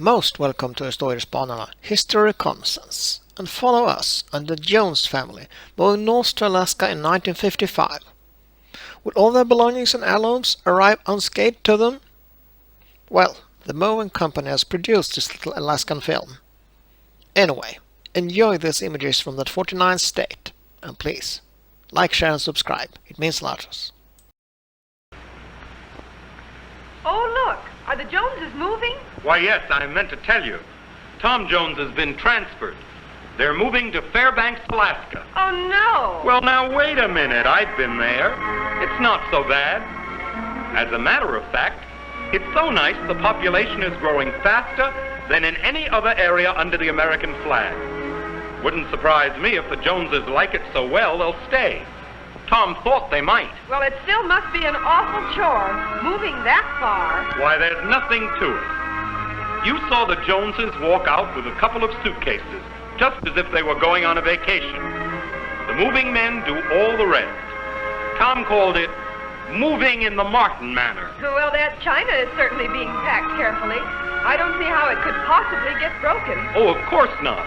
Most welcome to Historiespanarna History Reconnaissance, and follow us and the Jones family moving north to Alaska in 1955. Will all their belongings and heirlooms arrive unscathed to them? Well, the moving company has produced this little Alaskan film. Anyway, enjoy these images from that 49th state, and please, like, share and subscribe, it means a lot to us. Oh, look! Are the Joneses moving? Why, yes, I meant to tell you. Tom Jones has been transferred. They're moving to Fairbanks, Alaska. Oh, no! Well, now, wait a minute. I've been there. It's not so bad. As a matter of fact, it's so nice the population is growing faster than in any other area under the American flag. Wouldn't surprise me if the Joneses like it so well they'll stay. Tom thought they might. Well, it still must be an awful chore, moving that far. Why, there's nothing to it. You saw the Joneses walk out with a couple of suitcases, just as if they were going on a vacation. The moving men do all the rest. Tom called it moving in the Martin manner. Well, that china is certainly being packed carefully. I don't see how it could possibly get broken. Oh, of course not.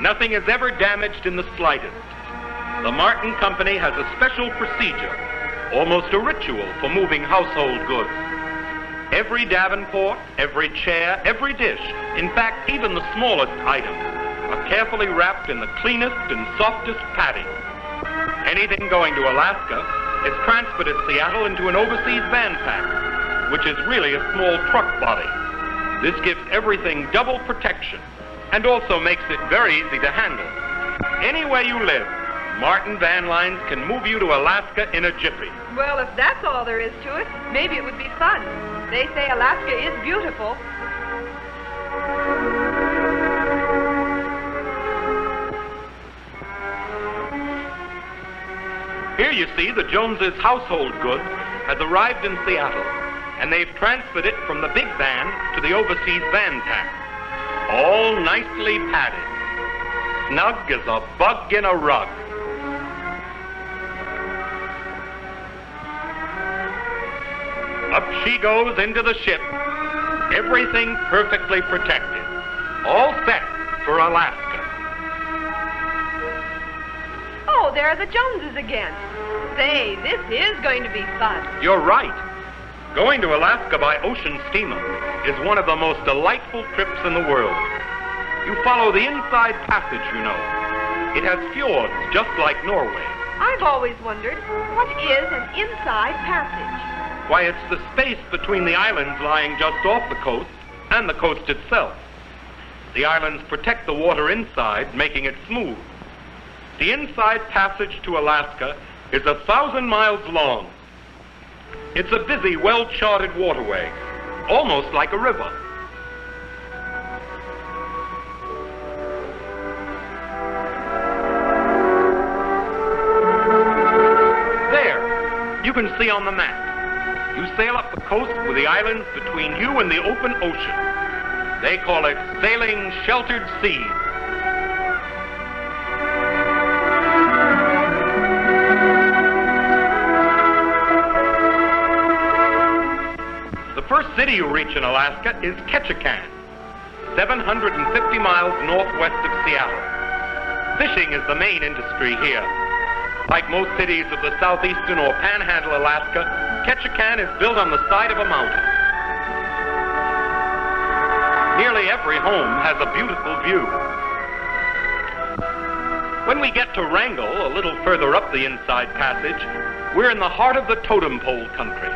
Nothing is ever damaged in the slightest. The Martin Company has a special procedure, almost a ritual for moving household goods. Every davenport, every chair, every dish, in fact, even the smallest items, are carefully wrapped in the cleanest and softest padding. Anything going to Alaska is transferred at Seattle into an overseas van pack, which is really a small truck body. This gives everything double protection and also makes it very easy to handle. Anywhere you live, Martin Van Lines can move you to Alaska in a jiffy. Well, if that's all there is to it, maybe it would be fun. They say Alaska is beautiful. Here you see the Joneses' household goods has arrived in Seattle, and they've transferred it from the big van to the overseas van pack. All nicely padded. Snug as a bug in a rug. Up she goes into the ship, everything perfectly protected, all set for Alaska. Oh, there are the Joneses again. Say, this is going to be fun. You're right. Going to Alaska by ocean steamer is one of the most delightful trips in the world. You follow the inside passage, you know. It has fjords just like Norway. I've always wondered, what is an inside passage? Why, it's the space between the islands lying just off the coast and the coast itself. The islands protect the water inside, making it smooth. The inside passage to Alaska is 1,000 miles long. It's a busy, well-charted waterway, almost like a river. There, you can see on the map. You sail up the coast with the islands between you and the open ocean. They call it sailing sheltered seas. The first city you reach in Alaska is Ketchikan, 750 miles northwest of Seattle. Fishing is the main industry here. Like most cities of the southeastern or panhandle Alaska, Ketchikan is built on the side of a mountain. Nearly every home has a beautiful view. When we get to Wrangell, a little further up the inside passage, we're in the heart of the totem pole country.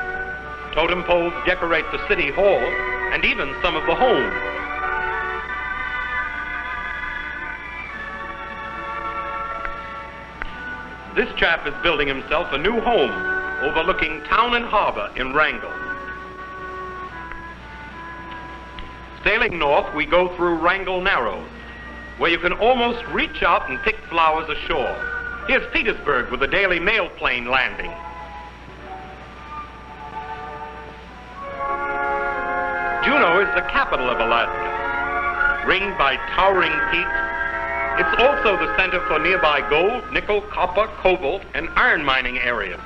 Totem poles decorate the city hall and even some of the homes. This chap is building himself a new home overlooking town and harbor in Wrangell. Sailing north, we go through Wrangell Narrows, where you can almost reach out and pick flowers ashore. Here's Petersburg with the Daily Mail plane landing. Juneau is the capital of Alaska, ringed by towering peaks. It's also the center for nearby gold, nickel, copper, cobalt, and iron mining areas.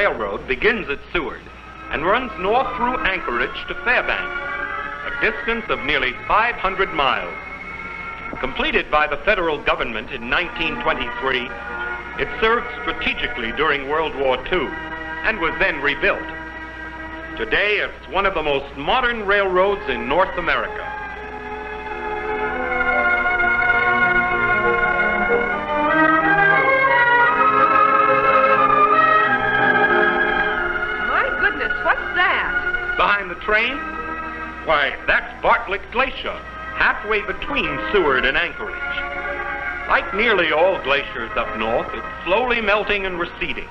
Railroad begins at Seward and runs north through Anchorage to Fairbanks, a distance of nearly 500 miles. Completed by the federal government in 1923, it served strategically during World War II and was then rebuilt. Today, it's one of the most modern railroads in North America. My goodness, what's that? Behind the train? Why, that's Bartlett Glacier, halfway between Seward and Anchorage. Like nearly all glaciers up north, it's slowly melting and receding.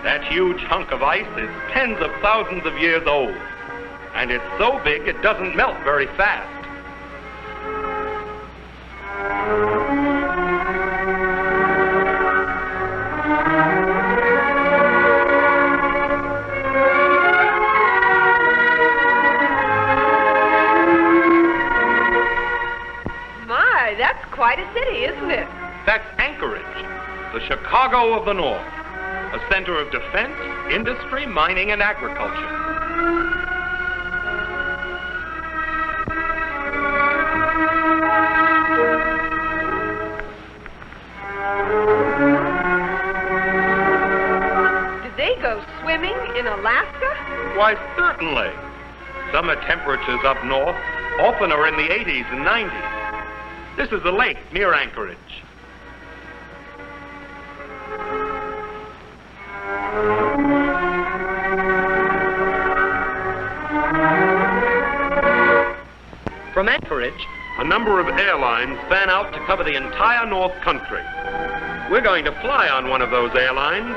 That huge hunk of ice is tens of thousands of years old, and it's so big it doesn't melt very fast. My, that's quite a city, isn't it? That's Anchorage, the Chicago of the North, a center of defense, industry, mining, and agriculture. Did they go swimming in Alaska? Why, certainly. Summer temperatures up north often are in the 80s and 90s. This is a lake near Anchorage. From Anchorage, a number of airlines fan out to cover the entire North Country. We're going to fly on one of those airlines,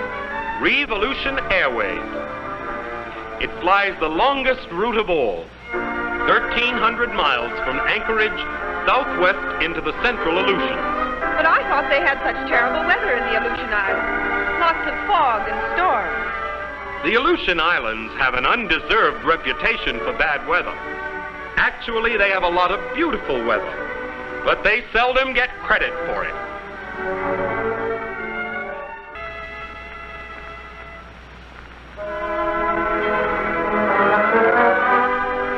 Revolution Airways. It flies the longest route of all, 1,300 miles from Anchorage southwest into the central Aleutians. But I thought they had such terrible weather in the Aleutian Islands. Lots of fog and storms. The Aleutian Islands have an undeserved reputation for bad weather. Actually, they have a lot of beautiful weather, but they seldom get credit for it.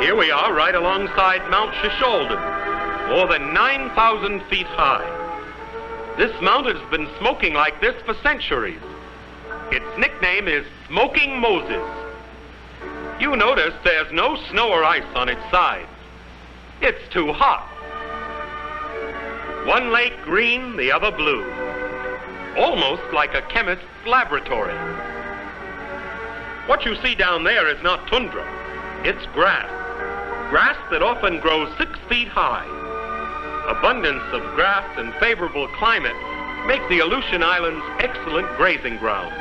Here we are right alongside Mount Shashod, more than 9,000 feet high. This mountain has been smoking like this for centuries. Its nickname is Smoking Moses. You notice there's no snow or ice on its sides. It's too hot. One lake green, the other blue. Almost like a chemist's laboratory. What you see down there is not tundra. It's grass. Grass that often grows 6 feet high. Abundance of grass and favorable climate make the Aleutian Islands excellent grazing ground.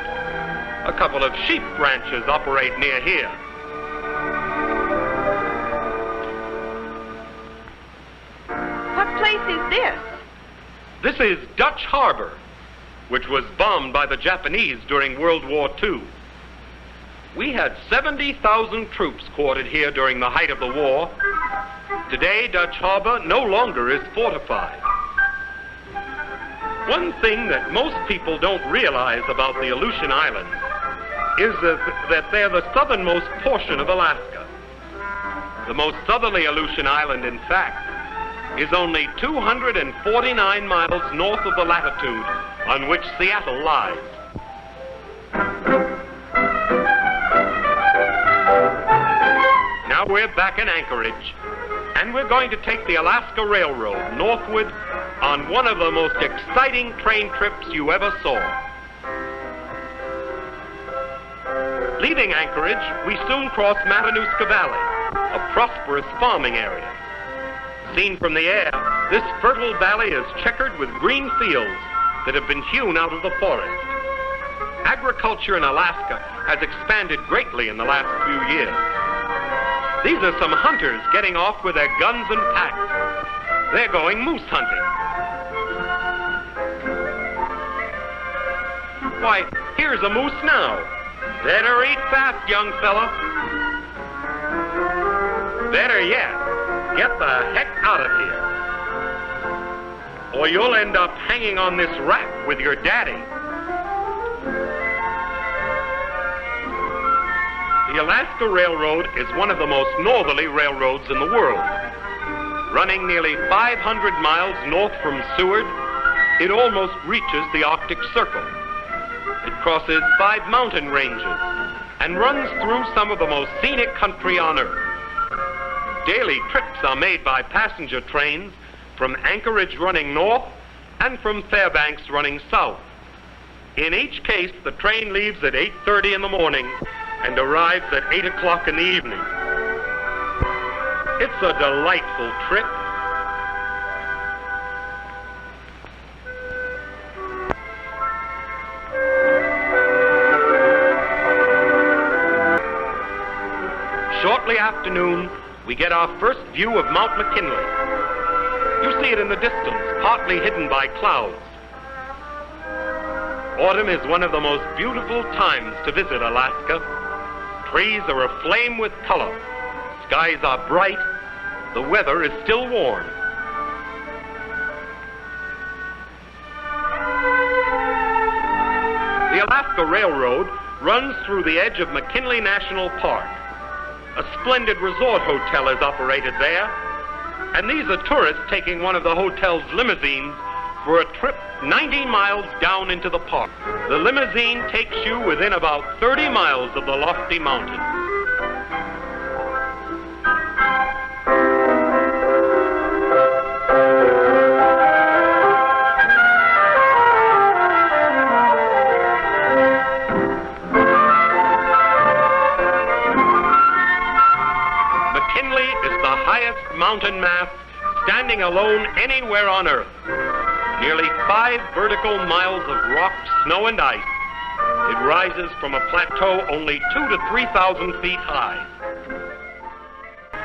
A couple of sheep ranches operate near here. What place is this? This is Dutch Harbor, which was bombed by the Japanese during World War II. We had 70,000 troops quartered here during the height of the war. Today, Dutch Harbor no longer is fortified. One thing that most people don't realize about the Aleutian Islands is that they're the southernmost portion of Alaska. The most southerly Aleutian island, in fact, is only 249 miles north of the latitude on which Seattle lies. Now we're back in Anchorage, and we're going to take the Alaska Railroad northward on one of the most exciting train trips you ever saw. Leaving Anchorage, we soon cross Matanuska Valley, a prosperous farming area. Seen from the air, this fertile valley is checkered with green fields that have been hewn out of the forest. Agriculture in Alaska has expanded greatly in the last few years. These are some hunters getting off with their guns and packs. They're going moose hunting. Why, here's a moose now. Better eat fast, young fella. Better yet, get the heck out of here, or you'll end up hanging on this rack with your daddy. The Alaska Railroad is one of the most northerly railroads in the world. Running nearly 500 miles north from Seward, it almost reaches the Arctic Circle. It crosses 5 mountain ranges and runs through some of the most scenic country on Earth. Daily trips are made by passenger trains from Anchorage running north and from Fairbanks running south. In each case, the train leaves at 8:30 in the morning and arrives at 8 o'clock in the evening. It's a delightful trip. Shortly after noon, we get our first view of Mount Mckinley. You see it in the distance, partly hidden by clouds. Autumn is one of the most beautiful times to visit Alaska. Trees are aflame with color. Skies are bright. The weather is still warm. The Alaska Railroad runs through the edge of McKinley National Park. A splendid resort hotel is operated there, and these are tourists taking one of the hotel's limousines for a trip 90 miles down into the park. The limousine takes you within about 30 miles of the lofty mountain. McKinley is the highest mountain mass standing alone anywhere on Earth. Nearly 5 vertical miles of rock, snow, and ice. It rises from a plateau only 2,000 to 3,000 feet high.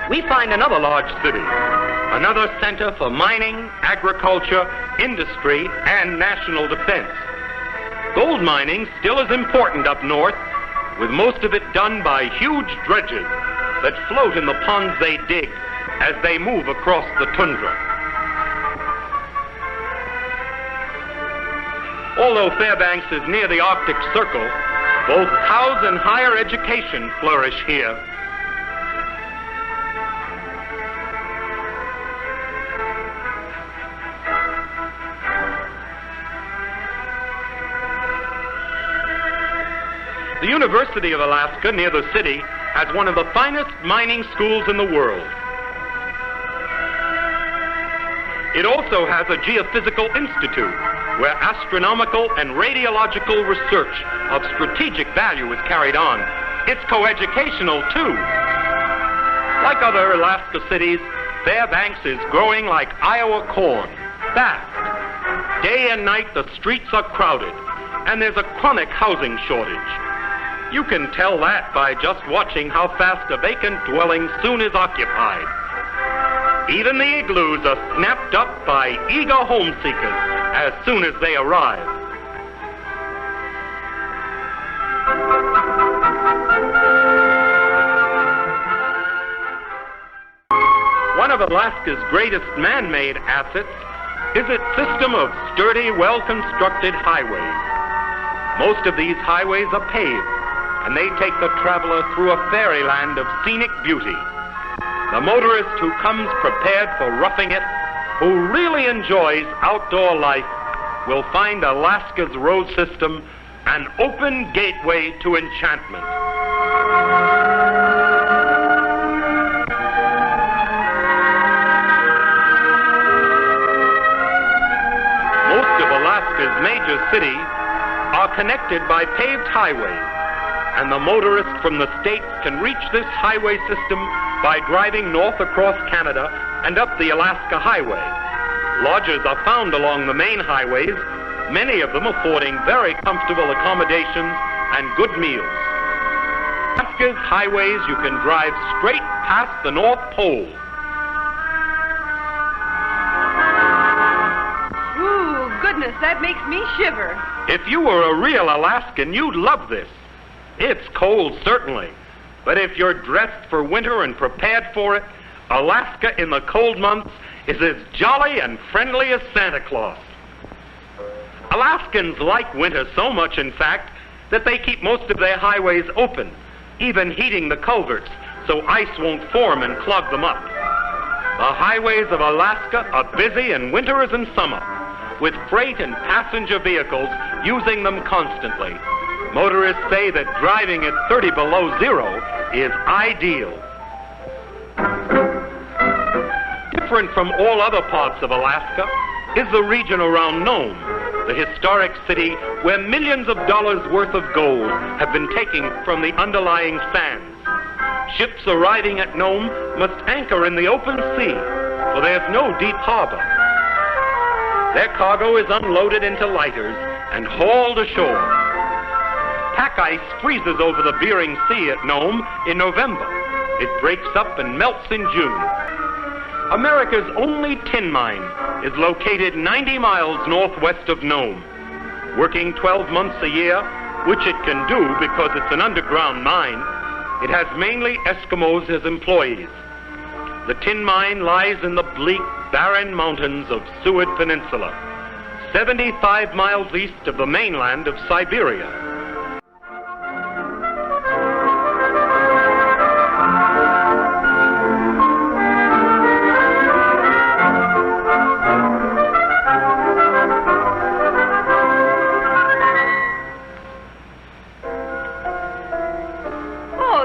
We find another large city, another center for mining, agriculture, industry, and national defense. Gold mining still is important up north, with most of it done by huge dredges that float in the ponds they dig as they move across the tundra. Although Fairbanks is near the Arctic Circle, both cows and higher education flourish here. The University of Alaska, near the city, has one of the finest mining schools in the world. It also has a geophysical institute, where astronomical and radiological research of strategic value is carried on. It's coeducational, too. Like other Alaska cities, Fairbanks is growing like Iowa corn, fast. Day and night, the streets are crowded, and there's a chronic housing shortage. You can tell that by just watching how fast a vacant dwelling soon is occupied. Even the igloos are snapped up by eager home seekers as soon as they arrive. One of Alaska's greatest man-made assets is its system of sturdy, well-constructed highways. Most of these highways are paved, and they take the traveler through a fairyland of scenic beauty. The motorist who comes prepared for roughing it, who really enjoys outdoor life, will find Alaska's road system an open gateway to enchantment. Most of Alaska's major cities are connected by paved highways, and the motorist from the states can reach this highway system by driving north across Canada and up the Alaska Highway. Lodges are found along the main highways, many of them affording very comfortable accommodations and good meals. Alaska's highways you can drive straight past the North Pole. Ooh, goodness, that makes me shiver. If you were a real Alaskan, you'd love this. It's cold, certainly, but if you're dressed for winter and prepared for it, Alaska in the cold months is as jolly and friendly as Santa Claus. Alaskans like winter so much, in fact, that they keep most of their highways open, even heating the culverts so ice won't form and clog them up. The highways of Alaska are busy in winter as in summer, with freight and passenger vehicles using them constantly. Motorists say that driving at 30 below zero is ideal. Different from all other parts of Alaska is the region around Nome, the historic city where millions of dollars worth of gold have been taken from the underlying sands. Ships arriving at Nome must anchor in the open sea, for there's no deep harbor. Their cargo is unloaded into lighters and hauled ashore. Pack ice freezes over the Bering Sea at Nome in November. It breaks up and melts in June. America's only tin mine is located 90 miles northwest of Nome. Working 12 months a year, which it can do because it's an underground mine, it has mainly Eskimos as employees. The tin mine lies in the bleak, barren mountains of Seward Peninsula, 75 miles east of the mainland of Siberia.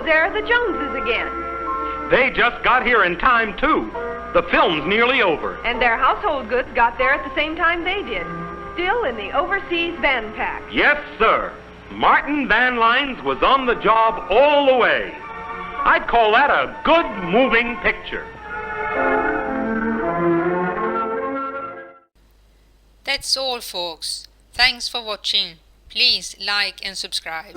There are the Joneses again. They just got here in time, too. The film's nearly over. And their household goods got there at the same time they did. Still in the overseas van pack. Yes, sir. Martin Van Lines was on the job all the way. I'd call that a good moving picture. That's all, folks. Thanks for watching. Please like and subscribe.